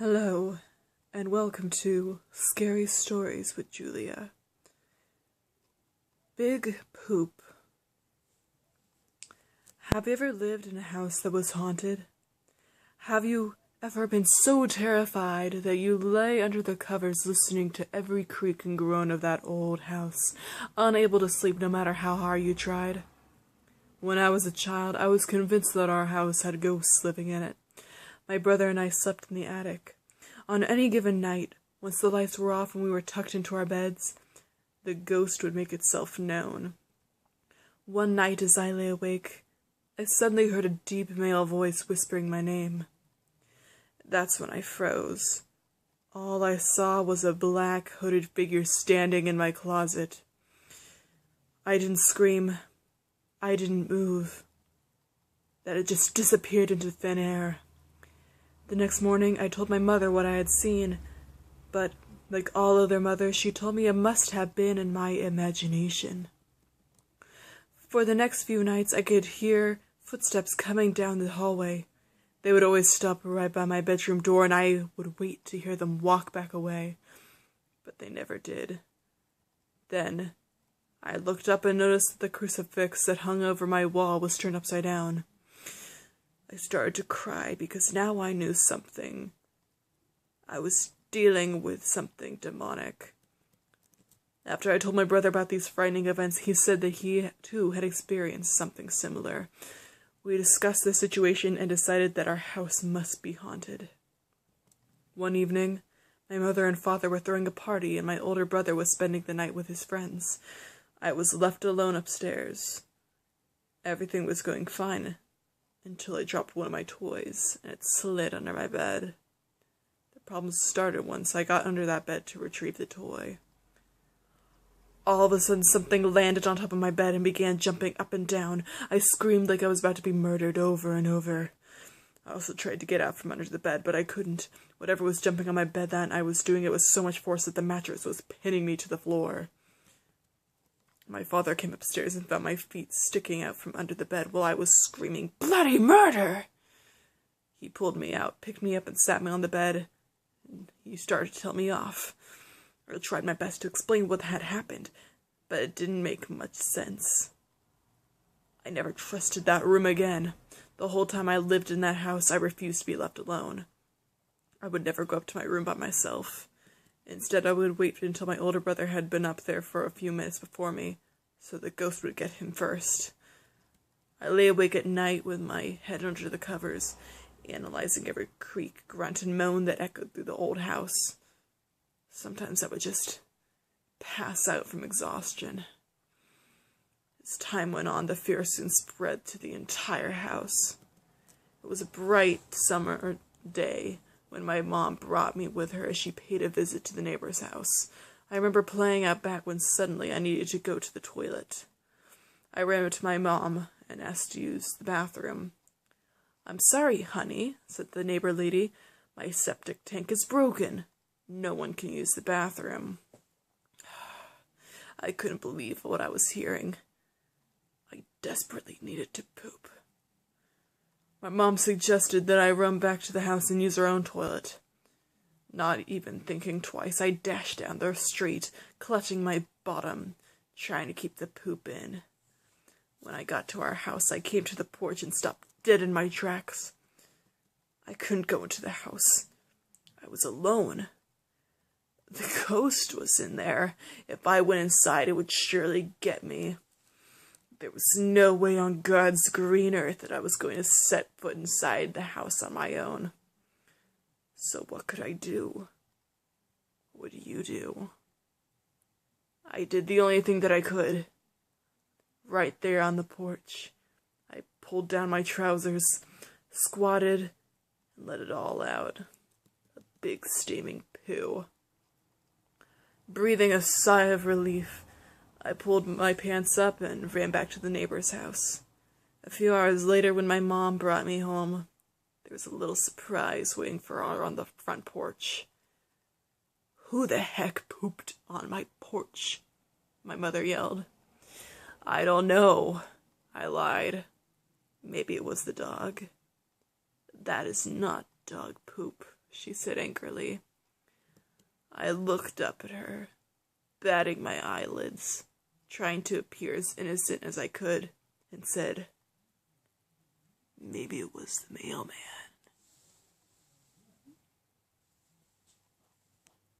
Hello, and welcome to Scary Stories with Julia. Big Poop. Have you ever lived in a house that was haunted? Have you ever been so terrified that you lay under the covers listening to every creak and groan of that old house, unable to sleep no matter how hard you tried? When I was a child, I was convinced that our house had ghosts living in it. My brother and I slept in the attic. On any given night, once the lights were off and we were tucked into our beds, the ghost would make itself known. One night as I lay awake, I suddenly heard a deep male voice whispering my name. That's when I froze. All I saw was a black, hooded figure standing in my closet. I didn't scream. I didn't move. That it just disappeared into thin air. The next morning, I told my mother what I had seen, but, like all other mothers, she told me it must have been in my imagination. For the next few nights, I could hear footsteps coming down the hallway. They would always stop right by my bedroom door, and I would wait to hear them walk back away, but they never did. Then, I looked up and noticed that the crucifix that hung over my wall was turned upside down. I started to cry because now I knew something. I was dealing with something demonic. After I told my brother about these frightening events, he said that he, too, had experienced something similar. We discussed the situation and decided that our house must be haunted. One evening, my mother and father were throwing a party, and my older brother was spending the night with his friends. I was left alone upstairs. Everything was going fine, until I dropped one of my toys, and it slid under my bed. The problems started once I got under that bed to retrieve the toy. All of a sudden, something landed on top of my bed and began jumping up and down. I screamed like I was about to be murdered over and over. I also tried to get out from under the bed, but I couldn't. Whatever was jumping on my bed that night, I was doing it with so much force that the mattress was pinning me to the floor. My father came upstairs and found my feet sticking out from under the bed while I was screaming, "Bloody murder!" He pulled me out, picked me up, and sat me on the bed. And he started to tell me off. I tried my best to explain what had happened, but it didn't make much sense. I never trusted that room again. The whole time I lived in that house, I refused to be left alone. I would never go up to my room by myself. Instead, I would wait until my older brother had been up there for a few minutes before me, so the ghost would get him first. I lay awake at night with my head under the covers, analyzing every creak, grunt, and moan that echoed through the old house. Sometimes I would just pass out from exhaustion. As time went on, the fear soon spread to the entire house. It was a bright summer day when my mom brought me with her as she paid a visit to the neighbor's house. I remember playing out back when suddenly I needed to go to the toilet. I ran up to my mom and asked to use the bathroom. "I'm sorry, honey," said the neighbor lady. "My septic tank is broken. No one can use the bathroom." I couldn't believe what I was hearing. I desperately needed to poop. My mom suggested that I run back to the house and use her own toilet. Not even thinking twice, I dashed down the street, clutching my bottom, trying to keep the poop in. When I got to our house, I came to the porch and stopped dead in my tracks. I couldn't go into the house. I was alone. The ghost was in there. If I went inside, it would surely get me. There was no way on God's green earth that I was going to set foot inside the house on my own. So what could I do? What do you do? I did the only thing that I could. Right there on the porch, I pulled down my trousers, squatted, and let it all out. A big steaming poo. Breathing a sigh of relief, I pulled my pants up and ran back to the neighbor's house. A few hours later, when my mom brought me home, there was a little surprise waiting for her on the front porch. "Who the heck pooped on my porch?" my mother yelled. "I don't know," I lied. "Maybe it was the dog." "That is not dog poop," she said angrily. I looked up at her, batting my eyelids, trying to appear as innocent as I could, and said, maybe it was the mailman.